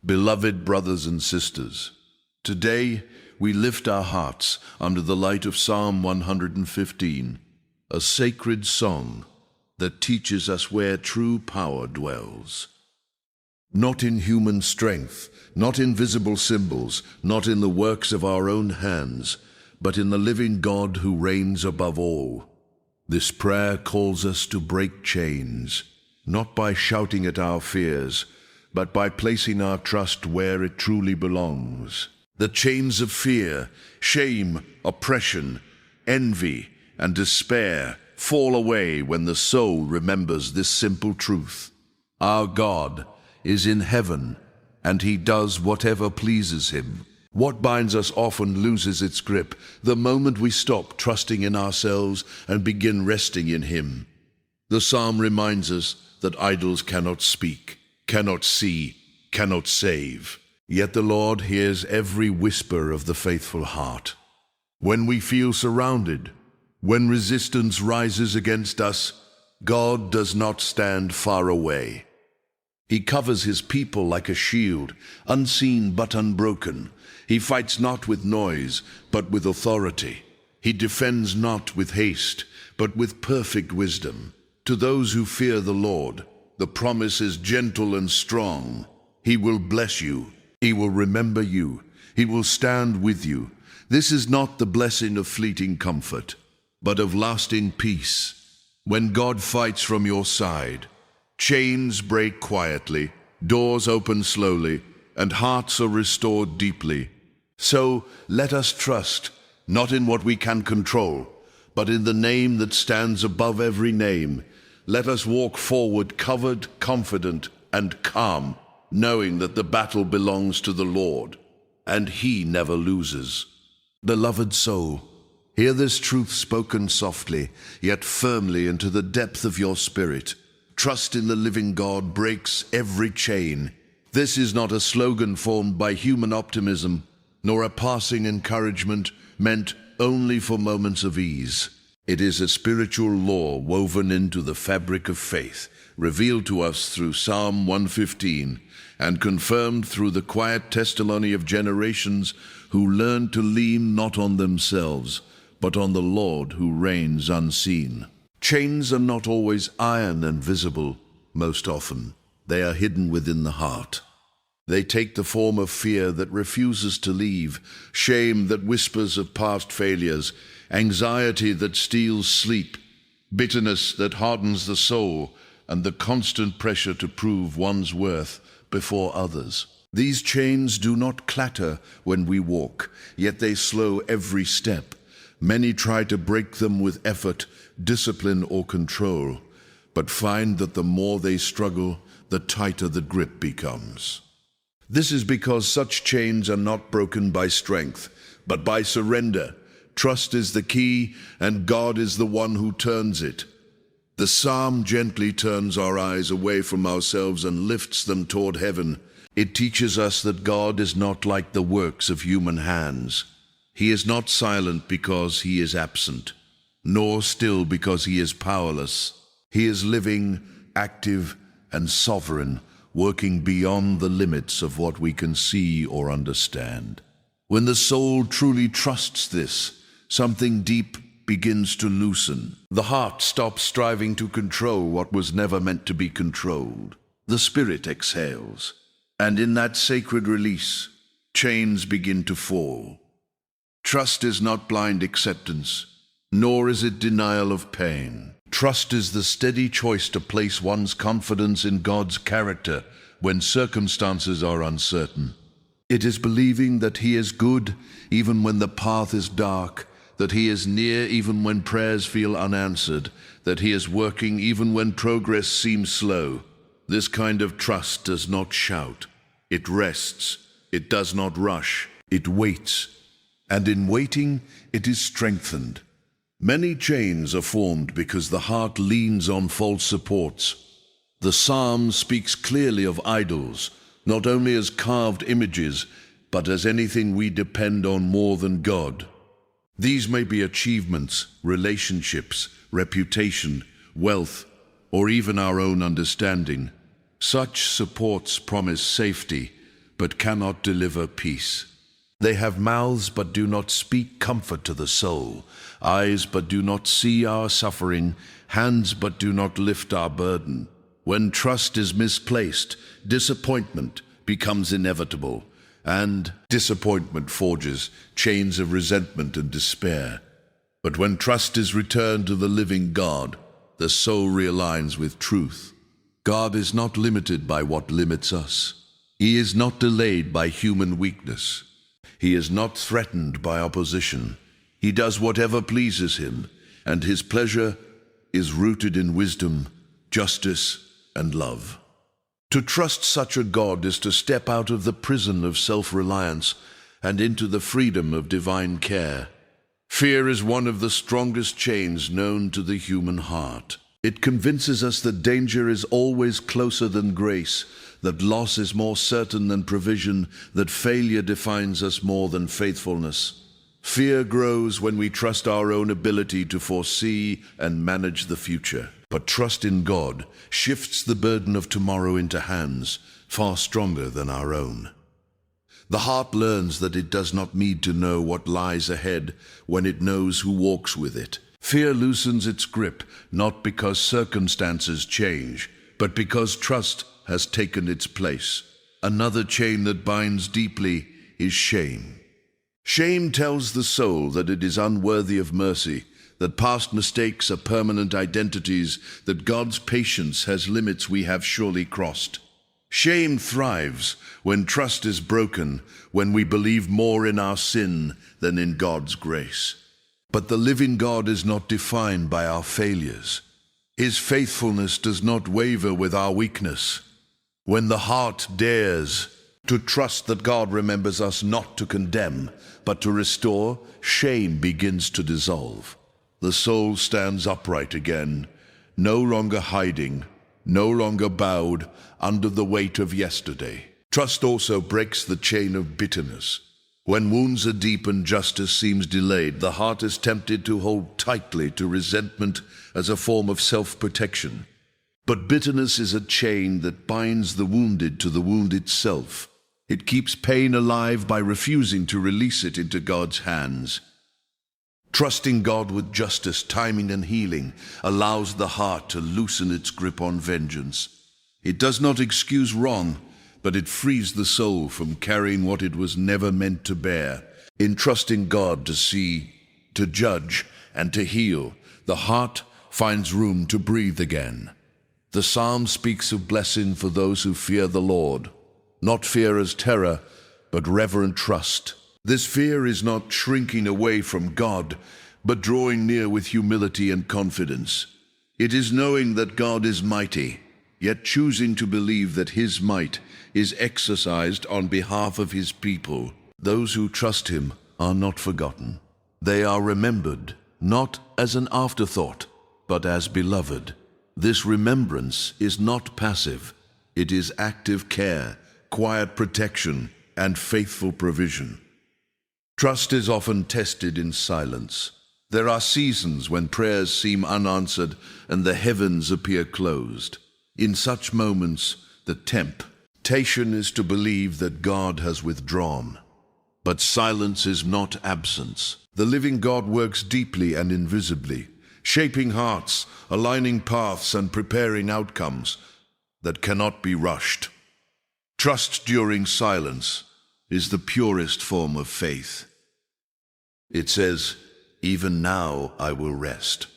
Beloved brothers and sisters, today we lift our hearts under the light of Psalm 115, a sacred song that teaches us where true power dwells. Not in human strength, not in visible symbols, not in the works of our own hands, but in the living God who reigns above all. This prayer calls us to break chains, not by shouting at our fears, but by placing our trust where it truly belongs. The chains of fear, shame, oppression, envy, and despair fall away when the soul remembers this simple truth. Our God is in heaven, and He does whatever pleases Him. What binds us often loses its grip the moment we stop trusting in ourselves and begin resting in Him. The psalm reminds us that idols cannot speak, cannot see, cannot save. Yet the Lord hears every whisper of the faithful heart. When we feel surrounded, when resistance rises against us, God does not stand far away. He covers His people like a shield, unseen but unbroken. He fights not with noise, but with authority. He defends not with haste, but with perfect wisdom. To those who fear the Lord, the promise is gentle and strong. He will bless you. He will remember you. He will stand with you. This is not the blessing of fleeting comfort, but of lasting peace. When God fights from your side, chains break quietly, doors open slowly, and hearts are restored deeply. So let us trust, not in what we can control, but in the name that stands above every name. Let us walk forward covered, confident, and calm, knowing that the battle belongs to the Lord, and He never loses. Beloved soul, hear this truth spoken softly, yet firmly into the depth of your spirit. Trust in the living God breaks every chain. This is not a slogan formed by human optimism, nor a passing encouragement meant only for moments of ease. It is a spiritual law woven into the fabric of faith, revealed to us through Psalm 115, and confirmed through the quiet testimony of generations who learned to lean not on themselves, but on the Lord who reigns unseen. Chains are not always iron and visible. Most often, they are hidden within the heart. They take the form of fear that refuses to leave, shame that whispers of past failures, anxiety that steals sleep, bitterness that hardens the soul, and the constant pressure to prove one's worth before others. These chains do not clatter when we walk, yet they slow every step. Many try to break them with effort, discipline, or control, but find that the more they struggle, the tighter the grip becomes. This is because such chains are not broken by strength, but by surrender. Trust is the key, and God is the one who turns it. The psalm gently turns our eyes away from ourselves and lifts them toward heaven. It teaches us that God is not like the works of human hands. He is not silent because He is absent, nor still because He is powerless. He is living, active, and sovereign, working beyond the limits of what we can see or understand. When the soul truly trusts this, something deep begins to loosen. The heart stops striving to control what was never meant to be controlled. The spirit exhales, and in that sacred release, chains begin to fall. Trust is not blind acceptance, nor is it denial of pain. Trust is the steady choice to place one's confidence in God's character when circumstances are uncertain. It is believing that He is good even when the path is dark, that He is near even when prayers feel unanswered, that He is working even when progress seems slow. This kind of trust does not shout. It rests. It does not rush. It waits. And in waiting, it is strengthened. Many chains are formed because the heart leans on false supports. The psalm speaks clearly of idols, not only as carved images, but as anything we depend on more than God. These may be achievements, relationships, reputation, wealth, or even our own understanding. Such supports promise safety, but cannot deliver peace. They have mouths but do not speak comfort to the soul, eyes but do not see our suffering, hands but do not lift our burden. When trust is misplaced, disappointment becomes inevitable, and disappointment forges chains of resentment and despair. But when trust is returned to the living God, the soul realigns with truth. God is not limited by what limits us. He is not delayed by human weakness. He is not threatened by opposition. He does whatever pleases him, and his pleasure is rooted in wisdom, justice, and love. To trust such a God is to step out of the prison of self-reliance and into the freedom of divine care. Fear is one of the strongest chains known to the human heart. It convinces us that danger is always closer than grace, that loss is more certain than provision, that failure defines us more than faithfulness. Fear grows when we trust our own ability to foresee and manage the future. But trust in God shifts the burden of tomorrow into hands far stronger than our own. The heart learns that it does not need to know what lies ahead when it knows who walks with it. Fear loosens its grip, not because circumstances change, but because trust has taken its place. Another chain that binds deeply is shame. Shame tells the soul that it is unworthy of mercy, that past mistakes are permanent identities, that God's patience has limits we have surely crossed. Shame thrives when trust is broken, when we believe more in our sin than in God's grace. But the living God is not defined by our failures. His faithfulness does not waver with our weakness. When the heart dares to trust that God remembers us not to condemn, but to restore, shame begins to dissolve. The soul stands upright again, no longer hiding, no longer bowed under the weight of yesterday. Trust also breaks the chain of bitterness. When wounds are deep and justice seems delayed, the heart is tempted to hold tightly to resentment as a form of self-protection. But bitterness is a chain that binds the wounded to the wound itself. It keeps pain alive by refusing to release it into God's hands. Trusting God with justice, timing, and healing allows the heart to loosen its grip on vengeance. It does not excuse wrong, but it frees the soul from carrying what it was never meant to bear. In trusting God to see, to judge, and to heal, the heart finds room to breathe again. The psalm speaks of blessing for those who fear the Lord, not fear as terror, but reverent trust. This fear is not shrinking away from God, but drawing near with humility and confidence. It is knowing that God is mighty, yet choosing to believe that his might is exercised on behalf of his people. Those who trust him are not forgotten. They are remembered, not as an afterthought, but as beloved. This remembrance is not passive. It is active care, quiet protection, and faithful provision. Trust is often tested in silence. There are seasons when prayers seem unanswered and the heavens appear closed. In such moments, the temptation is to believe that God has withdrawn. But silence is not absence. The living God works deeply and invisibly, shaping hearts, aligning paths, and preparing outcomes that cannot be rushed. Trust during silence is the purest form of faith. It says, "Even now I will rest."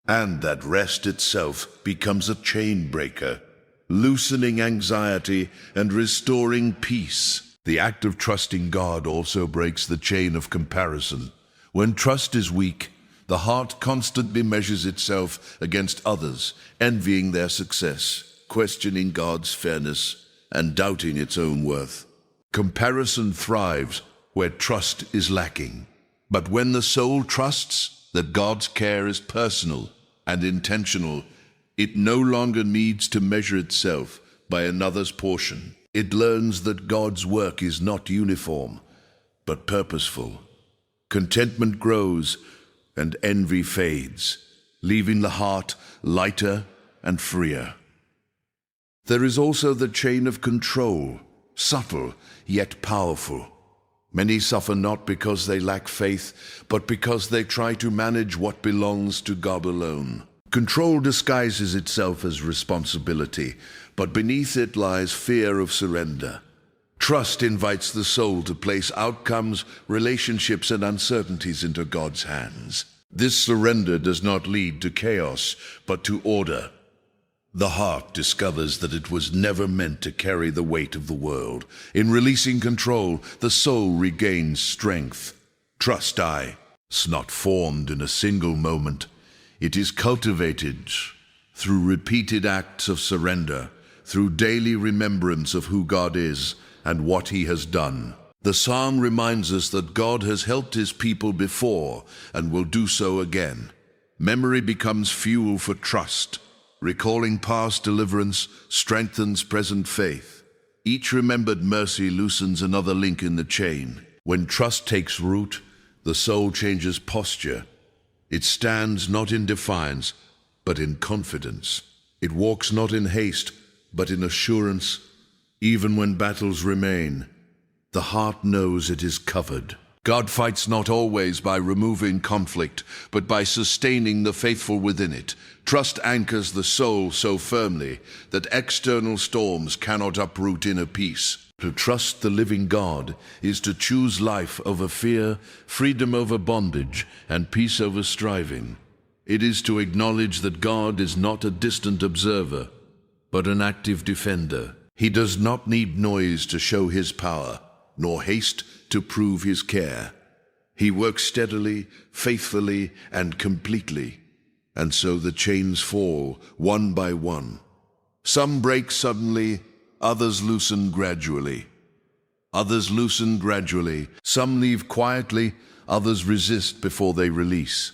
And that rest itself becomes a chain breaker, loosening anxiety and restoring peace. The act of trusting God also breaks the chain of comparison. When trust is weak, the heart constantly measures itself against others, envying their success, questioning God's fairness, and doubting its own worth. Comparison thrives where trust is lacking. But when the soul trusts that God's care is personal and intentional, it no longer needs to measure itself by another's portion. It learns that God's work is not uniform, but purposeful. Contentment grows and envy fades, leaving the heart lighter and freer. There is also the chain of control. subtle yet powerful. Many suffer not because they lack faith, but because they try to manage what belongs to God alone. Control disguises itself as responsibility, but beneath it lies fear of surrender. Trust invites the soul to place outcomes, relationships, and uncertainties into God's hands. This surrender does not lead to chaos, but to order. The heart discovers that it was never meant to carry the weight of the world. In releasing control, the soul regains strength. Trust is not formed in a single moment. It is cultivated through repeated acts of surrender, through daily remembrance of who God is and what He has done. The psalm reminds us that God has helped His people before and will do so again. Memory becomes fuel for trust. Recalling past deliverance strengthens present faith. Each remembered mercy loosens another link in the chain. When trust takes root, the soul changes posture. It stands not in defiance, but in confidence. It walks not in haste, but in assurance. Even when battles remain, the heart knows it is covered. God fights not always by removing conflict, but by sustaining the faithful within it. Trust anchors the soul so firmly that external storms cannot uproot inner peace. To trust the living God is to choose life over fear, freedom over bondage, and peace over striving. It is to acknowledge that God is not a distant observer, but an active defender. He does not need noise to show His power, nor haste to prove His care. He works steadily, faithfully, and completely, and so the chains fall one by one. Some break suddenly, others loosen gradually. Some leave quietly, others resist before they release.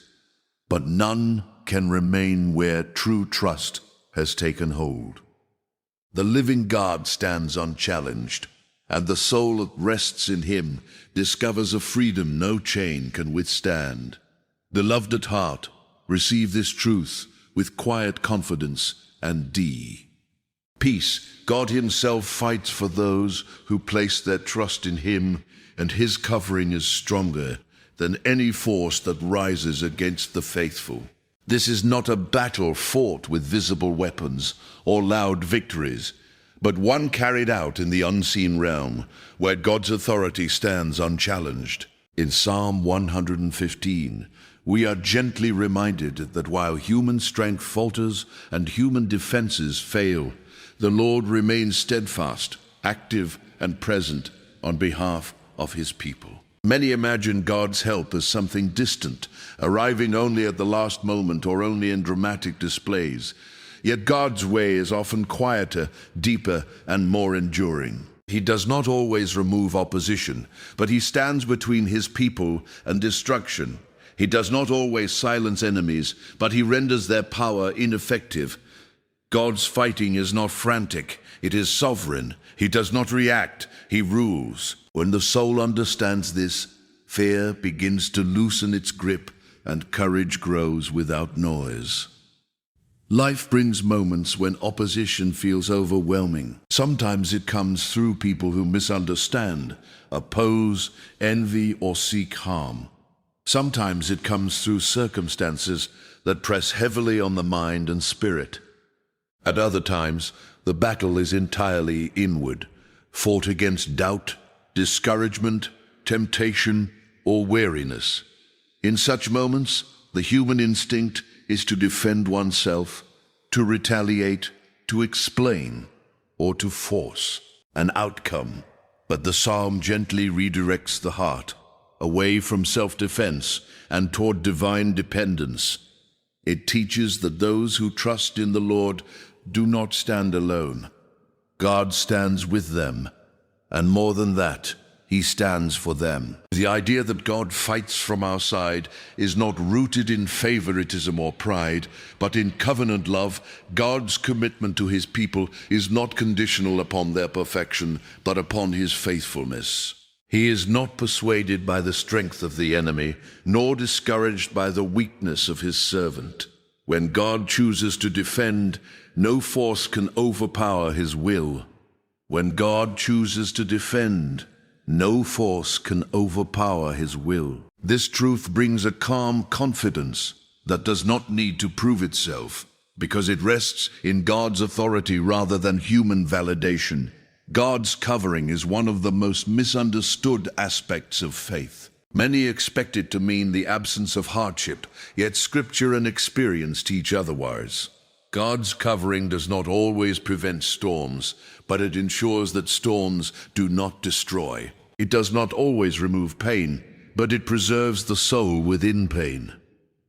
But none can remain where true trust has taken hold. The living God stands unchallenged, and the soul that rests in Him discovers a freedom no chain can withstand. Beloved at heart, receive this truth with quiet confidence and peace. God Himself fights for those who place their trust in Him, and His covering is stronger than any force that rises against the faithful. This is not a battle fought with visible weapons or loud victories, but one carried out in the unseen realm, where God's authority stands unchallenged. In Psalm 115, we are gently reminded that while human strength falters and human defenses fail, the Lord remains steadfast, active, and present on behalf of His people. Many imagine God's help as something distant, arriving only at the last moment or only in dramatic displays. Yet God's way is often quieter, deeper, and more enduring. He does not always remove opposition, but He stands between His people and destruction. He does not always silence enemies, but He renders their power ineffective. God's fighting is not frantic, it is sovereign. He does not react, He rules. When the soul understands this, fear begins to loosen its grip and courage grows without noise. Life brings moments when opposition feels overwhelming. Sometimes it comes through people who misunderstand, oppose, envy, or seek harm. Sometimes it comes through circumstances that press heavily on the mind and spirit. At other times, the battle is entirely inward, fought against doubt, discouragement, temptation, or weariness. In such moments, the human instinct is to defend oneself, to retaliate, to explain, or to force an outcome. But the psalm gently redirects the heart away from self-defense and toward divine dependence. It teaches that those who trust in the Lord do not stand alone. God stands with them, and more than that, He stands for them. The idea that God fights from our side is not rooted in favoritism or pride, but in covenant love. God's commitment to His people is not conditional upon their perfection, but upon His faithfulness. He is not persuaded by the strength of the enemy, nor discouraged by the weakness of His servant. When God chooses to defend, no force can overpower His will. When God chooses to defend, no force can overpower his will. This truth brings a calm confidence that does not need to prove itself, because it rests in God's authority rather than human validation. God's covering is one of the most misunderstood aspects of faith. Many expect it to mean the absence of hardship, yet Scripture and experience teach otherwise. God's covering does not always prevent storms, but it ensures that storms do not destroy. It does not always remove pain, but it preserves the soul within pain.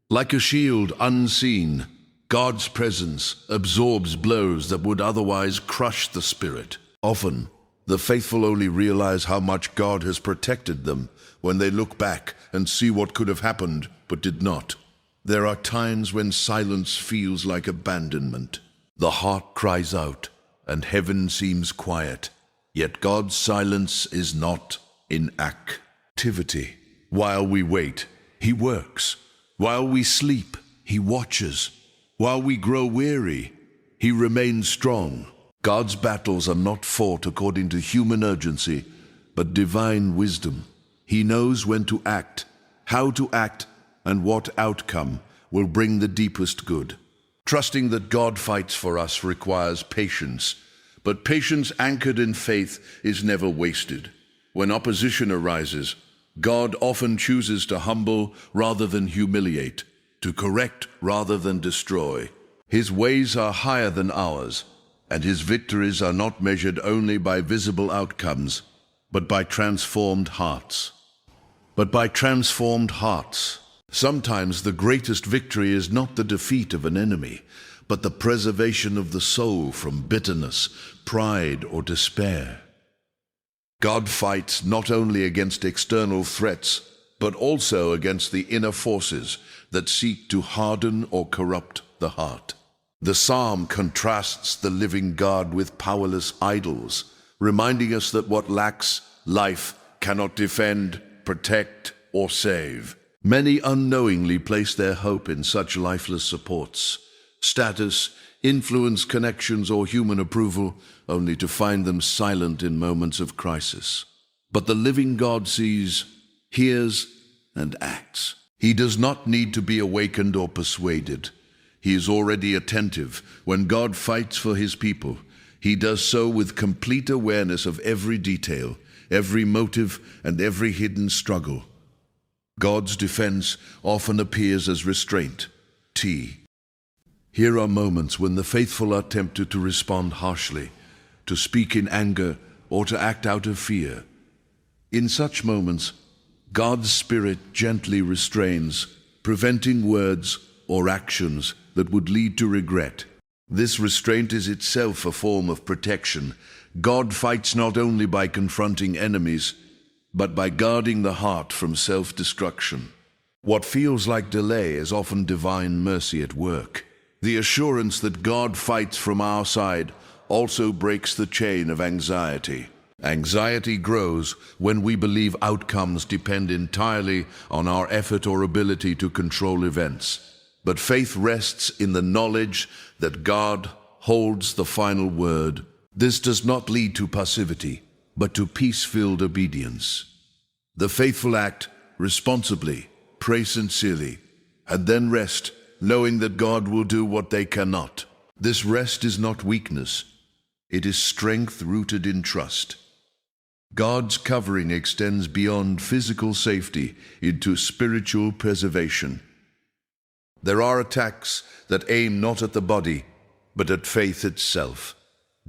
Like a shield unseen, God's presence absorbs blows that would otherwise crush the spirit. Often, the faithful only realize how much God has protected them when they look back and see what could have happened but did not. There are times when silence feels like abandonment. The heart cries out, and heaven seems quiet. Yet God's silence is not inactivity. While we wait, he works. While we sleep, he watches. While we grow weary, he remains strong. God's battles are not fought according to human urgency, but divine wisdom. He knows when to act, how to act, and what outcome will bring the deepest good. Trusting that God fights for us requires patience, but patience anchored in faith is never wasted. When opposition arises, God often chooses to humble rather than humiliate, to correct rather than destroy. His ways are higher than ours, and his victories are not measured only by visible outcomes, but by transformed hearts. Sometimes the greatest victory is not the defeat of an enemy, but the preservation of the soul from bitterness, pride, or despair. God fights not only against external threats, but also against the inner forces that seek to harden or corrupt the heart. The psalm contrasts the living God with powerless idols, reminding us that what lacks life cannot defend, protect, or save. Many unknowingly place their hope in such lifeless supports, status, influence, connections, or human approval, only to find them silent in moments of crisis. But the living God sees, hears, and acts. He does not need to be awakened or persuaded. He is already attentive. When God fights for his people, he does so with complete awareness of every detail, every motive, and every hidden struggle. God's defense often appears as restraint. Here are moments when the faithful are tempted to respond harshly, to speak in anger, or to act out of fear. In such moments, God's Spirit gently restrains, preventing words or actions that would lead to regret. This restraint is itself a form of protection. God fights not only by confronting enemies, but by guarding the heart from self-destruction. What feels like delay is often divine mercy at work. The assurance that God fights from our side also breaks the chain of anxiety. Anxiety grows when we believe outcomes depend entirely on our effort or ability to control events. But faith rests in the knowledge that God holds the final word. This does not lead to passivity, but to peace-filled obedience. The faithful act responsibly, pray sincerely, and then rest, knowing that God will do what they cannot. This rest is not weakness. It is strength rooted in trust. God's covering extends beyond physical safety into spiritual preservation. There are attacks that aim not at the body, but at faith itself.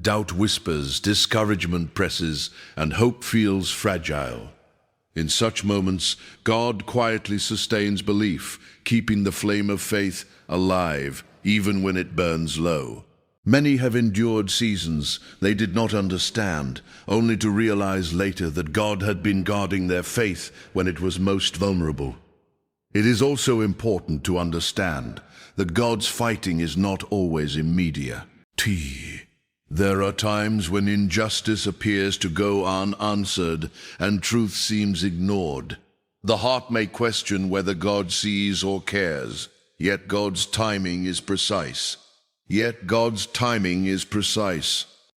Doubt whispers, discouragement presses, and hope feels fragile. In such moments, God quietly sustains belief, keeping the flame of faith alive, even when it burns low. Many have endured seasons they did not understand, only to realize later that God had been guarding their faith when it was most vulnerable. It is also important to understand that God's fighting is not always immediate. There are times when injustice appears to go unanswered and truth seems ignored. The heart may question whether God sees or cares, yet God's timing is precise.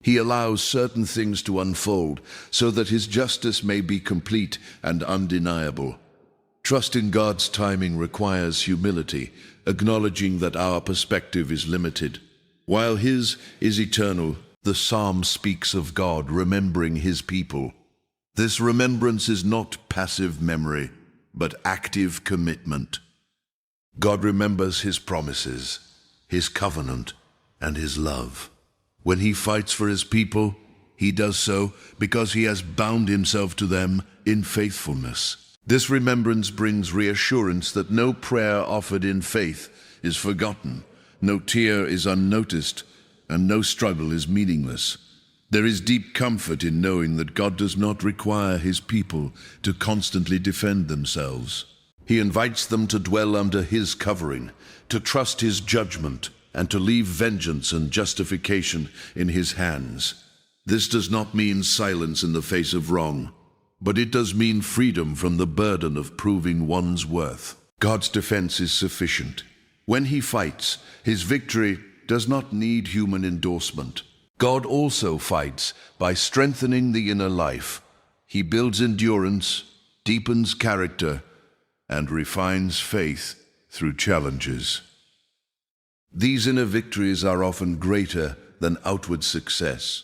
He allows certain things to unfold so that his justice may be complete and undeniable. Trusting God's timing requires humility, acknowledging that our perspective is limited. While his is eternal, the psalm speaks of God remembering his people. This remembrance is not passive memory, but active commitment. God remembers his promises, his covenant, and his love. When he fights for his people, he does so because he has bound himself to them in faithfulness. This remembrance brings reassurance that no prayer offered in faith is forgotten, no tear is unnoticed, and no struggle is meaningless. There is deep comfort in knowing that God does not require his people to constantly defend themselves. He invites them to dwell under his covering, to trust his judgment, and to leave vengeance and justification in his hands. This does not mean silence in the face of wrong, but it does mean freedom from the burden of proving one's worth. God's defense is sufficient. When he fights, his victory does not need human endorsement. God also fights by strengthening the inner life. He builds endurance, deepens character, and refines faith through challenges. These inner victories are often greater than outward success.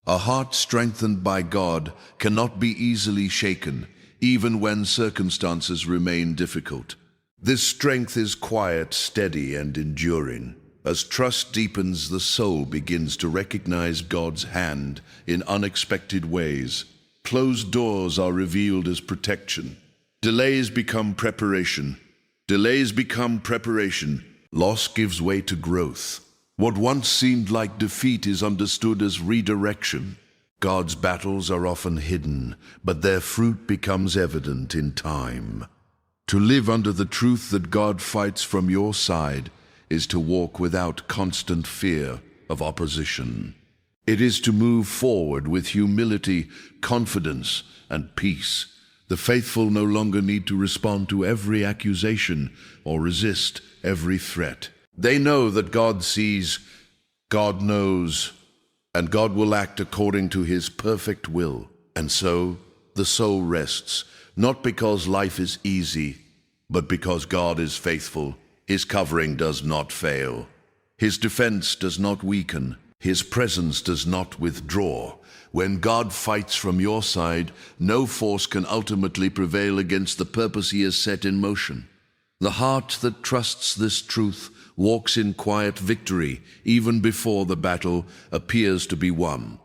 A heart strengthened by God cannot be easily shaken, even when circumstances remain difficult. This strength is quiet, steady, and enduring. As trust deepens, the soul begins to recognize God's hand in unexpected ways. Closed doors are revealed as protection. Delays become preparation. Delays become preparation. Loss gives way to growth. What once seemed like defeat is understood as redirection. God's battles are often hidden, but their fruit becomes evident in time. To live under the truth that God fights from your side is to walk without constant fear of opposition. It is to move forward with humility, confidence, and peace. The faithful no longer need to respond to every accusation or resist every threat. They know that God sees, God knows, and God will act according to his perfect will. And so the soul rests, not because life is easy, but because God is faithful. His covering does not fail. His defense does not weaken. His presence does not withdraw. When God fights from your side, no force can ultimately prevail against the purpose he has set in motion. The heart that trusts this truth walks in quiet victory even before the battle appears to be won.